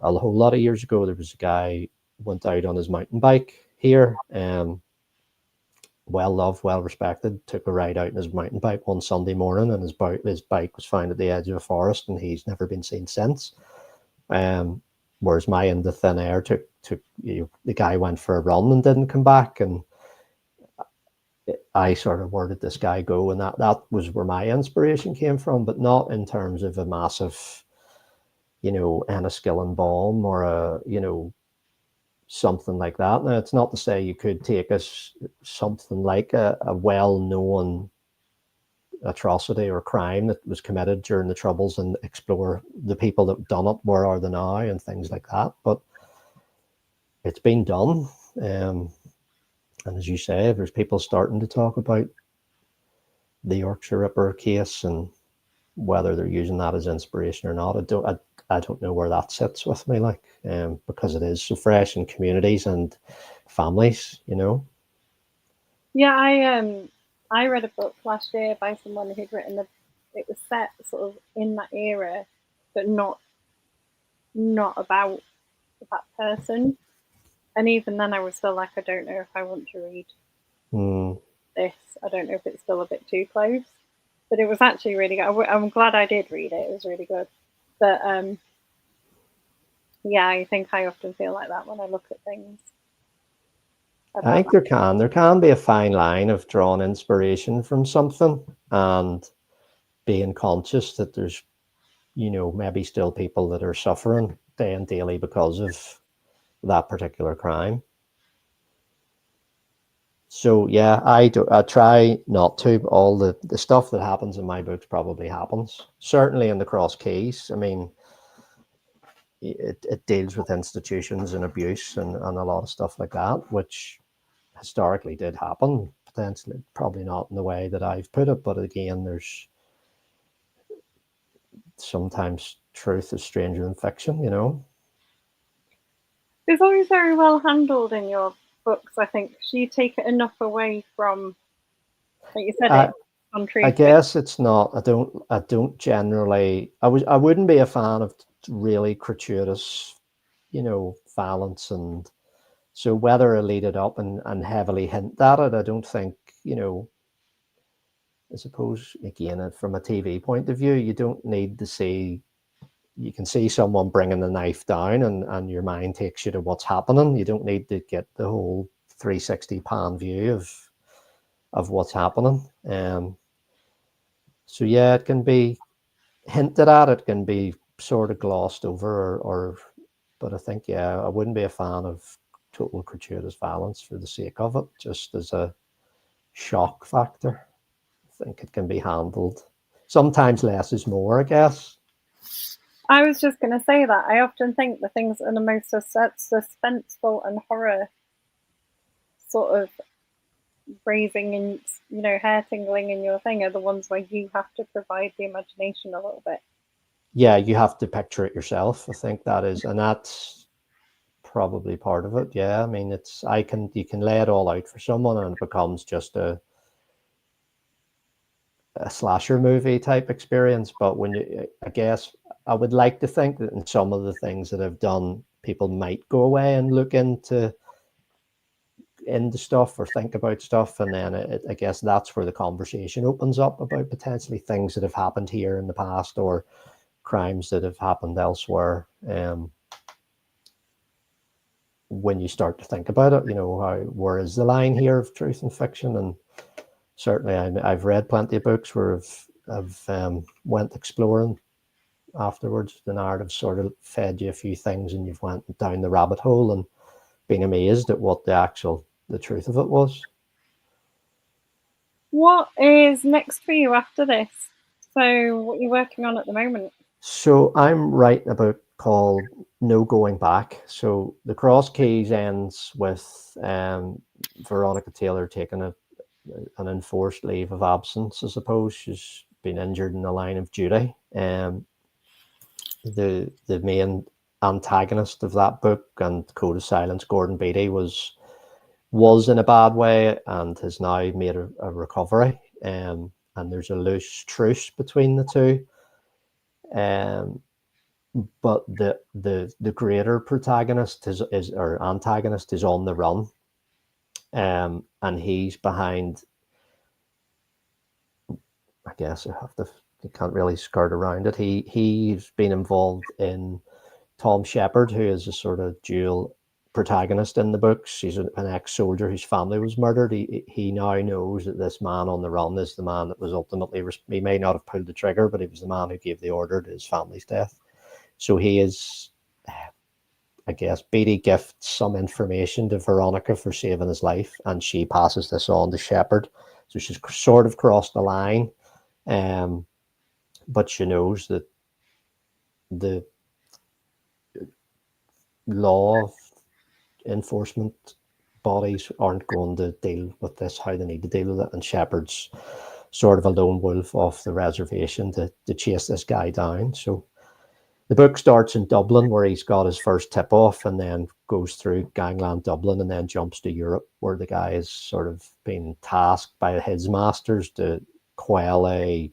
a whole lot of years ago, there was a guy went out on his mountain bike here, well loved, well respected, took a ride out in his mountain bike one Sunday morning, and his bike was found at the edge of a forest, and he's never been seen since. Whereas my In the Thin Air took the guy went for a run and didn't come back, and I sort of, where did this guy go? And that was where my inspiration came from, but not in terms of a massive, Enniskillen bomb or a, something like that. Now, it's not to say you could take something like a well-known atrocity or crime that was committed during the Troubles and explore the people that done it, where are they now, and things like that. But it's been done. And as you say, there's people starting to talk about the Yorkshire Ripper case and whether they're using that as inspiration or not. I don't know where that sits with me, because it is so fresh in communities and families, Yeah, I read a book last year by someone who'd written it was set sort of in that era, but not about that person. And even then, I was still like, I don't know if I want to read this. I don't know if it's still a bit too close. But it was actually really good. I'm glad I did read it. It was really good. But yeah, I think I often feel like that when I look at things. I think there can be a fine line of drawing inspiration from something and being conscious that there's, you know, maybe still people that are suffering day and daily because of that particular crime. So yeah, I try not to. All the stuff that happens in my books probably happens. Certainly in the Cross Keys. I mean, it deals with institutions and abuse and a lot of stuff like that, which historically did happen. Potentially, probably not in the way that I've put it, but again, there's sometimes truth is stranger than fiction, you know. It's always very well handled in your books, I think. So you take it enough away from, like you said, it on truth. I guess it's not. I don't generally. I wouldn't be a fan of really gratuitous, you know, violence, and so whether I lead it up and heavily hint at it, I don't think, you know. I suppose again, from a TV point of view, you don't need to see. You can see someone bringing the knife down, and your mind takes you to what's happening. You don't need to get the whole 360 pan view of what's happening. So yeah, it can be hinted at, it can be sort of glossed over, or but I think, yeah, I wouldn't be a fan of total gratuitous violence for the sake of it, just as a shock factor. I think it can be handled. Sometimes less is more, I guess. I was just going to say that. I often think the things that are the most suspenseful and horror sort of raising and, you know, hair tingling in your thing are the ones where you have to provide the imagination a little bit. Yeah, you have to picture it yourself. I think that is, and that's probably part of it. Yeah, I mean, you can lay it all out for someone, and it becomes just a slasher movie type experience. But I guess I would like to think that in some of the things that I've done, people might go away and look into stuff or think about stuff, and then I guess that's where the conversation opens up about potentially things that have happened here in the past or crimes that have happened elsewhere. When you start to think about it, you know, where is the line here of truth and fiction? And certainly I've read plenty of books where I've went exploring afterwards. The narrative sort of fed you a few things and you've went down the rabbit hole and been amazed at what the truth of it was. What is next for you after this? So what are you working on at the moment? So I'm writing a book called No Going Back. So The Cross Keys ends with Veronica Taylor taking an enforced leave of absence, I suppose. She's been injured in the line of duty. The main antagonist of that book and Code of Silence, Gordon Beatty, was in a bad way and has now made a recovery. And there's a loose truce between the two. But the greater protagonist or antagonist is on the run. And he's behind, I guess you can't really skirt around it. He's been involved in Tom Shepard, who is a sort of dual protagonist in the books. He's an ex-soldier whose family was murdered. He now knows that this man on the run is the man that was ultimately, he may not have pulled the trigger, but he was the man who gave the order to his family's death. So he is, I guess, Beatty gifts some information to Veronica for saving his life, and she passes this on to Shepard. So she's sort of crossed the line, but she knows that the law enforcement bodies aren't going to deal with this how they need to deal with it, and Shepard's sort of a lone wolf off the reservation to chase this guy down. So the book starts in Dublin, where he's got his first tip off, and then goes through gangland Dublin and then jumps to Europe, where the guy is sort of being tasked by his masters to quell a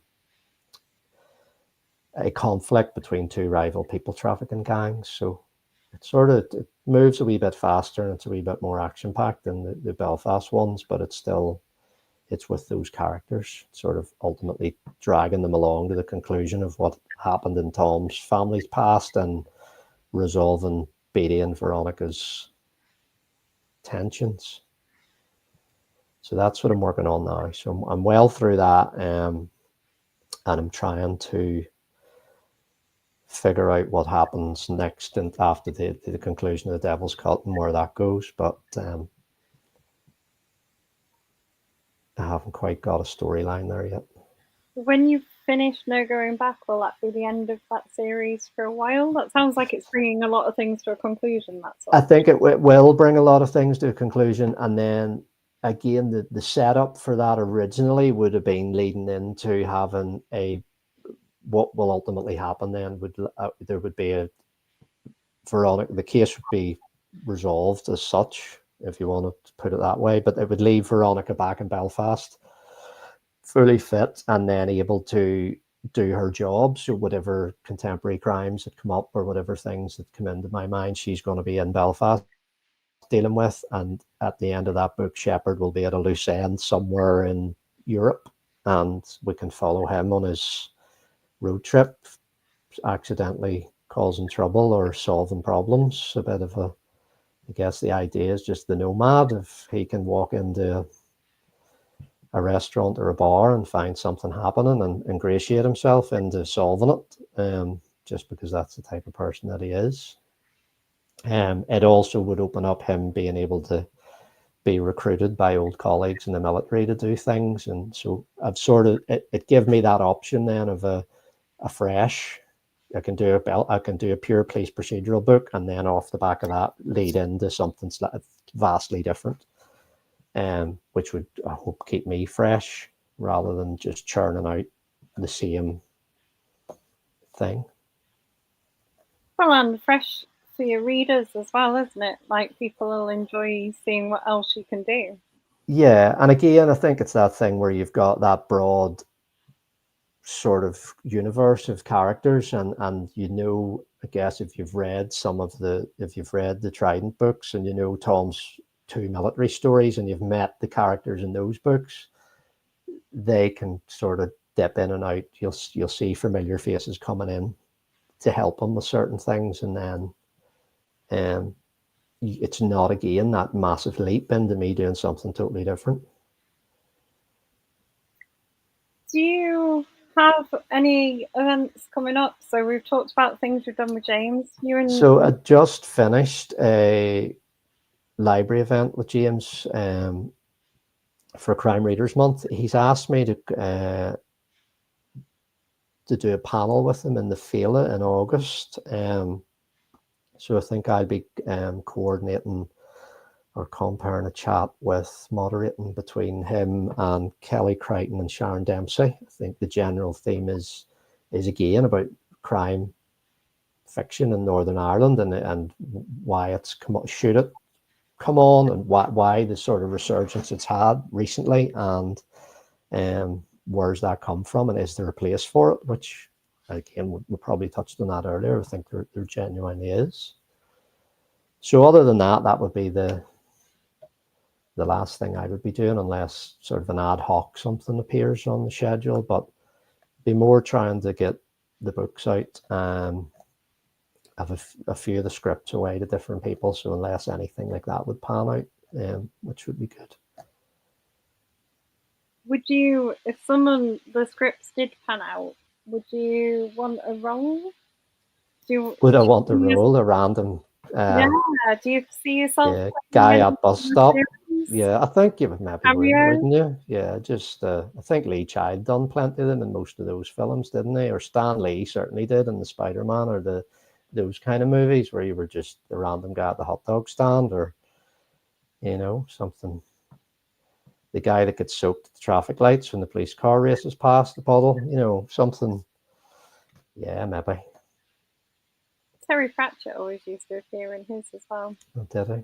conflict between two rival people trafficking gangs. So it moves a wee bit faster and it's a wee bit more action packed than the Belfast ones, but it's with those characters, sort of ultimately dragging them along to the conclusion of what happened in Tom's family's past and resolving Beatty and Veronica's tensions. So that's what I'm working on now. So I'm well through that, and I'm trying to figure out what happens next and after the conclusion of the Devil's Cut and where that goes. But I haven't quite got a storyline there yet. When you finish No Going Back, will that be the end of that series for a while? That sounds like it's bringing a lot of things to a conclusion. That's all. I think it will bring a lot of things to a conclusion, and then again, the setup for that originally would have been leading into having what will ultimately happen. Then there would be a Veronica. The case would be resolved as such, if you want to put it that way, but it would leave Veronica back in Belfast, fully fit, and then able to do her job. So whatever contemporary crimes that come up or whatever things that come into my mind, she's going to be in Belfast dealing with. And at the end of that book, Shepard will be at a loose end somewhere in Europe, and we can follow him on his road trip, accidentally causing trouble or solving problems. A bit of I guess the idea is just the nomad. If he can walk into a restaurant or a bar and find something happening and ingratiate himself into solving it, just because that's the type of person that he is. It also would open up him being able to be recruited by old colleagues in the military to do things. And so I've it gave me that option then of a fresh, I can do a pure police procedural book, and then off the back of that lead into something vastly different, which would, I hope, keep me fresh rather than just churning out the same thing. Well, and fresh for your readers as well, isn't it? Like, people will enjoy seeing what else you can do. Yeah, and again, I think it's that thing where you've got that broad sort of universe of characters, and I guess if you've read the Trident books and Tom's two military stories and you've met the characters in those books, they can sort of dip in and out. You'll see familiar faces coming in to help them with certain things, and then it's not again that massive leap into me doing something totally different. Do you have any events coming up? So we've talked about things we've done with James. So I just finished a library event with James for Crime Readers Month. He's asked me to do a panel with him in the Fela in August. So I think I'll be coordinating or comparing a chat with moderating between him and Kelly Crichton and Sharon Dempsey. I think the general theme is again about crime fiction in Northern Ireland and why it's come on and why the sort of resurgence it's had recently, and where's that come from, and is there a place for it, which again we probably touched on that earlier. I think there genuinely is. So other than that would be the last thing I would be doing, unless sort of an ad hoc something appears on the schedule, but be more trying to get the books out. Have a few of the scripts away to different people, so unless anything like that would pan out, which would be good. Would you, if the scripts did pan out, would you want a role? Would I want a role, a random? Yeah. Do you see yourself? Guy at bus stop. Yeah, I think you would maybe wouldn't you? Yeah, just I think Lee Child done plenty of them in most of those films, didn't they? Or Stan Lee certainly did in the Spider-Man or those kind of movies where you were just the random guy at the hot dog stand, or something. The guy that gets soaked at the traffic lights when the police car races past the puddle, something. Yeah, maybe. Terry Pratchett always used to appear in his as well. Oh, did he?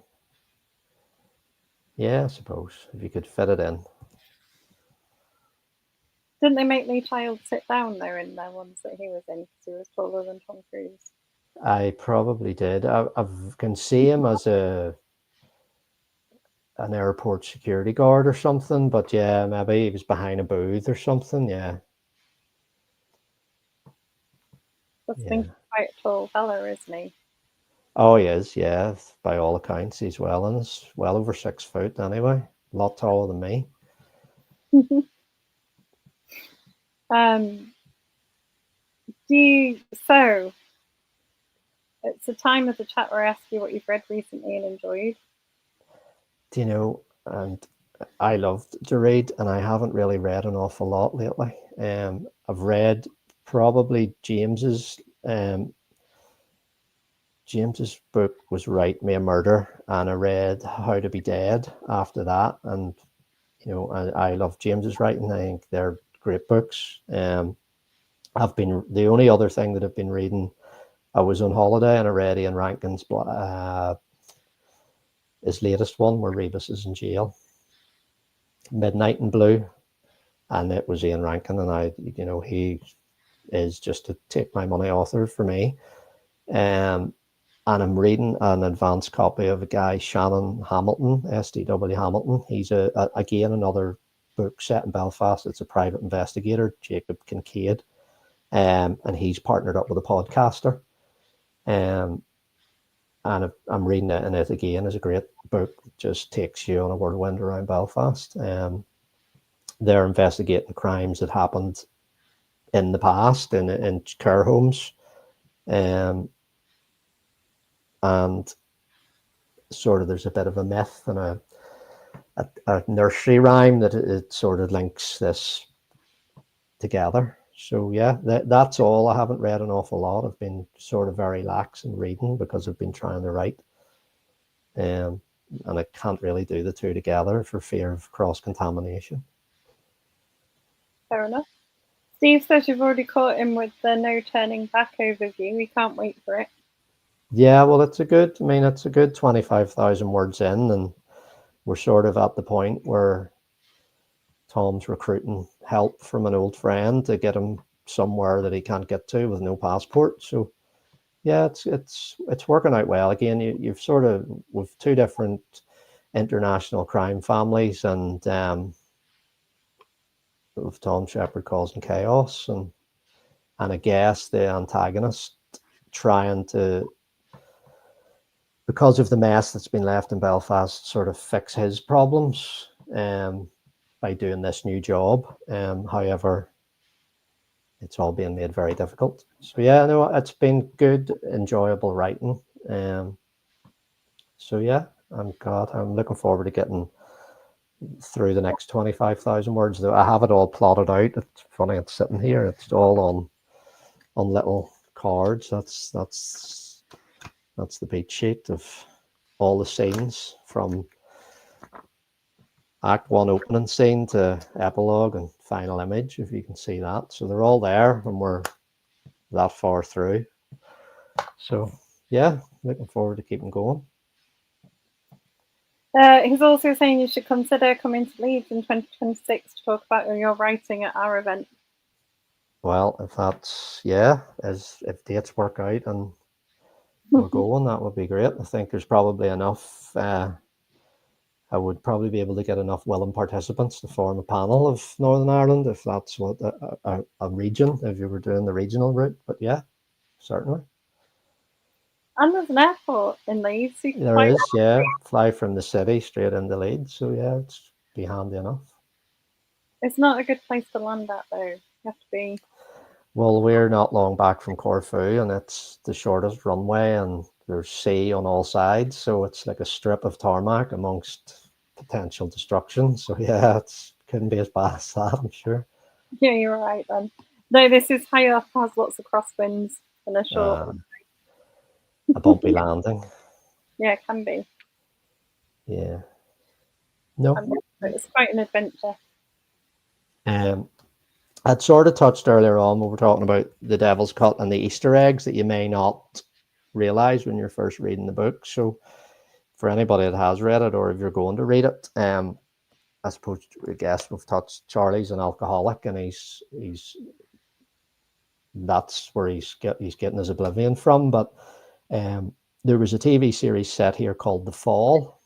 Yeah, I suppose if you could fit it in. Didn't they make Lee Child sit down there in the ones that he was in because he was taller than Tom Cruise? I probably did. I can see him as an airport security guard or something, but yeah, maybe he was behind a booth or something. Yeah. Just Yeah. think quite a tall fella, isn't he? Oh, he is. Yeah, by all accounts, he's well over 6 foot anyway. A lot taller than me. So it's a time of the chat where I ask you what you've read recently and enjoyed. Do you know? And I loved to read, and I haven't really read an awful lot lately. I've read probably James's book was Write Me a Murder, and I read How to Be Dead after that. And I love James's writing. I think they're great books. I've been the only other thing that I've been reading. I was on holiday and I read Ian Rankin's his latest one where Rebus is in jail, Midnight in Blue, and it was Ian Rankin, and he is just a take my money author for me. And I'm reading an advanced copy of a guy, Shannon Hamilton, SDW Hamilton. He's again another book set in Belfast. It's a private investigator, Jacob Kincaid, and he's partnered up with a podcaster. And I'm reading it, and it again is a great book. It just takes you on a whirlwind around Belfast. They're investigating crimes that happened in the past in care homes, and sort of there's a bit of a myth and a nursery rhyme that it sort of links this together. So yeah, that's all. I haven't read an awful lot. I've been sort of very lax in reading because I've been trying to write, and I can't really do the two together for fear of cross-contamination. Fair enough. Steve says you've already caught him with the No Turning Back overview. We can't wait for it. Yeah, well, it's a good 25,000 words in, and we're sort of at the point where Tom's recruiting help from an old friend to get him somewhere that he can't get to with no passport. So yeah, it's working out well. Again, you've sort of with two different international crime families, and with Tom Shepherd causing chaos, and I guess the antagonist trying to, because of the mess that's been left in Belfast, sort of fix his problems by doing this new job. However, it's all being made very difficult. So yeah, no, it's been good, enjoyable writing. So yeah, I'm looking forward to getting through the next 25,000 words. Though I have it all plotted out. It's funny, it's sitting here. It's all on little cards. That's the beat sheet of all the scenes from Act 1 opening scene to epilogue and final image, if you can see that. So they're all there and we're that far through. So yeah, looking forward to keeping going. He's also saying you should consider coming to Leeds in 2026 to talk about your writing at our event. Well, if dates work out and we're going, that would be great. I think there's probably enough. I would probably be able to get enough willing participants to form a panel of Northern Ireland, if that's what a region, if you were doing the regional route. But yeah, certainly. And there's an airport in Leeds. There is, yeah. Fly from the city straight into Leeds. So yeah, it's be handy enough. It's not a good place to land at, though. You have to be. Well, we're not long back from Corfu, and it's the shortest runway, and there's sea on all sides, so it's like a strip of tarmac amongst potential destruction. So yeah, it couldn't be as bad as that, I'm sure. Yeah, you're right then. Though this is high up, has lots of crosswinds and a short. A bumpy landing. Yeah, it can be. Yeah. No. It's quite an adventure. I'd sort of touched earlier on when we were talking about the Devil's Cut and the Easter eggs that you may not realize when you're first reading the book. So for anybody that has read it, or if you're going to read it, I suppose we've touched Charlie's an alcoholic, and he's that's where he's getting his oblivion from. But there was a TV series set here called The Fall,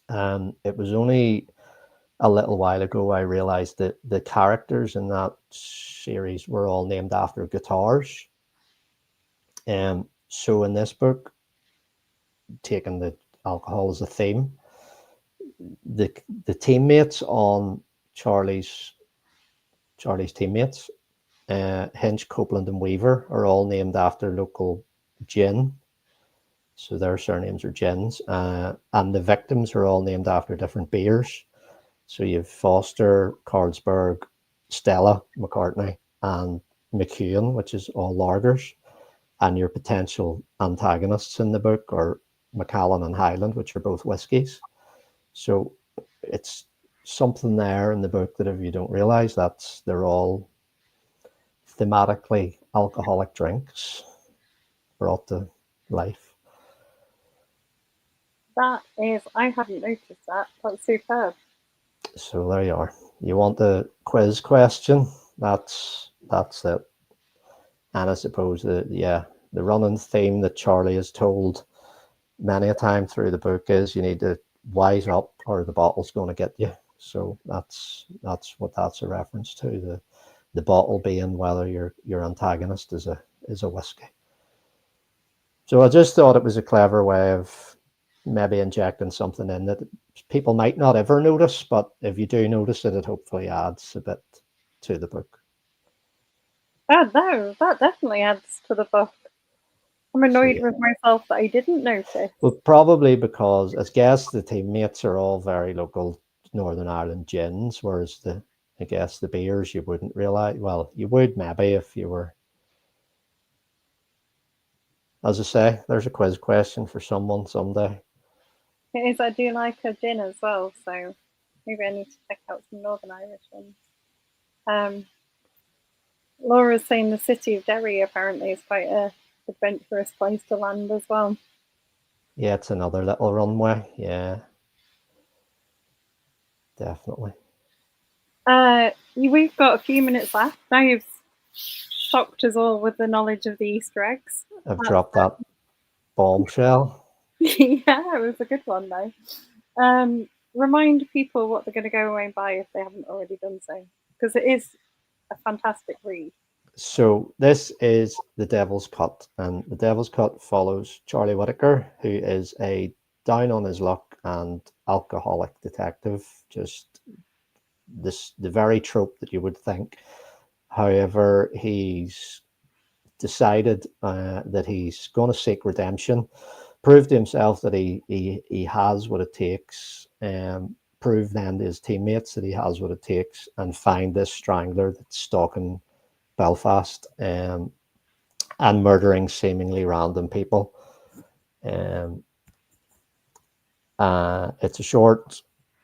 and it was only a little while ago I realized that the characters in that series were all named after guitars. So in this book, taking the alcohol as a theme, the teammates on Charlie's teammates, Hinch, Copeland, and Weaver, are all named after local gin. So their surnames are gins, and the victims are all named after different beers. So you have Foster, Carlsberg, Stella McCartney, and McEwen, which is all lagers. And your potential antagonists in the book are Macallan and Highland, which are both whiskies. So it's something there in the book that if you don't realize, they're all thematically alcoholic drinks brought to life. That is, I hadn't noticed that. That's superb. So there you are. You want the quiz question? That's it. And I suppose the running theme that Charlie has told many a time through the book is you need to wise up or the bottle's going to get you. So that's what that's a reference to, the bottle being whether your antagonist is a whiskey. So I just thought it was a clever way of maybe injecting something in that people might not ever notice, but if you do notice it, it hopefully adds a bit to the book. No, that definitely adds to the book. I'm annoyed with myself that I didn't notice. Well, probably because I guess the teammates are all very local Northern Ireland gins, whereas I guess the beers you wouldn't realise. Well, you would maybe if you were. As I say, there's a quiz question for someone someday. It is, I do like a gin as well, so maybe I need to check out some Northern Irish ones. Laura's saying the city of Derry apparently is quite a adventurous place to land as well. Yeah, it's another little runway. Yeah, definitely. We've got a few minutes left. Now you've shocked us all with the knowledge of the Easter eggs. I've dropped that bombshell. Yeah, it was a good one though. Remind people what they're going to go away and buy if they haven't already done so, because it is a fantastic read. So this is The Devil's Cut, and The Devil's Cut follows Charlie Whitaker, who is a down on his luck and alcoholic detective, just the very trope that you would think. However, he's decided that he's going to seek redemption, prove to himself that he has what it takes, prove then to his teammates that he has what it takes, and find this strangler that's stalking Belfast and murdering seemingly random people. It's a short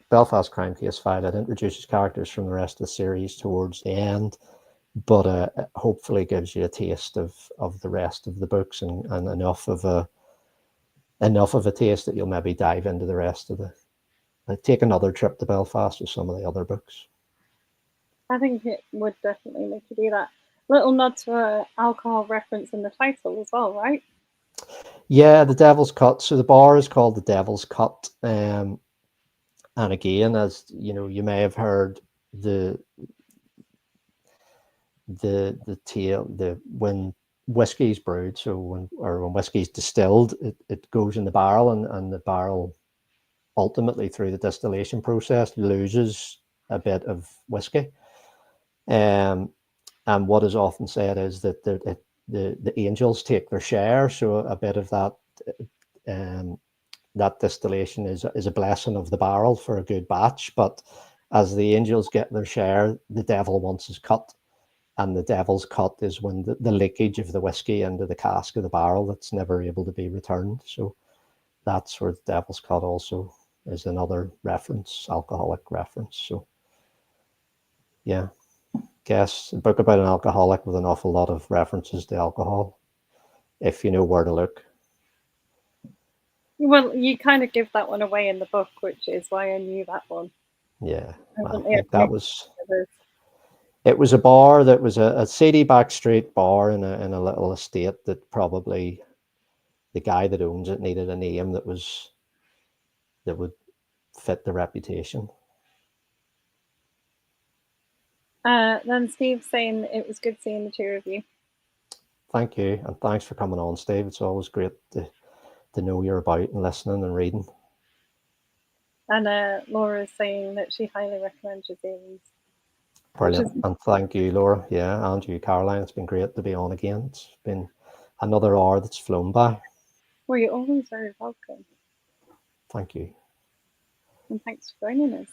Belfast crime case file. It introduces characters from the rest of the series towards the end, but hopefully gives you a taste of the rest of the books and enough of a taste that you'll maybe dive into the rest of take another trip to Belfast with some of the other books. I think it would definitely make you do that. Little nod to an alcohol reference in the title as well, right? Yeah, The Devil's Cut. So the bar is called The Devil's Cut. And again, as you know, you may have heard the tale, when whiskey's brewed, so when whiskey's distilled, it goes in the barrel, and the barrel ultimately through the distillation process loses a bit of whiskey. And what is often said is that the angels take their share, so a bit of that that distillation is a blessing of the barrel for a good batch. But as the angels get their share, the devil wants his cut, and the devil's cut is when the leakage of the whiskey into the cask of the barrel that's never able to be returned. So that's where the devil's cut also is another reference, alcoholic reference. So yeah, guess a book about an alcoholic with an awful lot of references to alcohol, if you know where to look. Well, you kind of give that one away in the book, which is why I knew that one. Yeah, I think that was It was a bar that was a seedy back street bar in a little estate that probably the guy that owns it needed a name that would fit the reputation. Then Steve's saying it was good seeing the two of you. Thank you, and thanks for coming on, Steve. It's always great to know you're about and listening and reading. And Laura's saying that she highly recommends your series. Brilliant, and thank you, Laura. Yeah, and you, Caroline. It's been great to be on again. It's been another hour that's flown by. Well, you're always very welcome. Thank you. And thanks for joining us.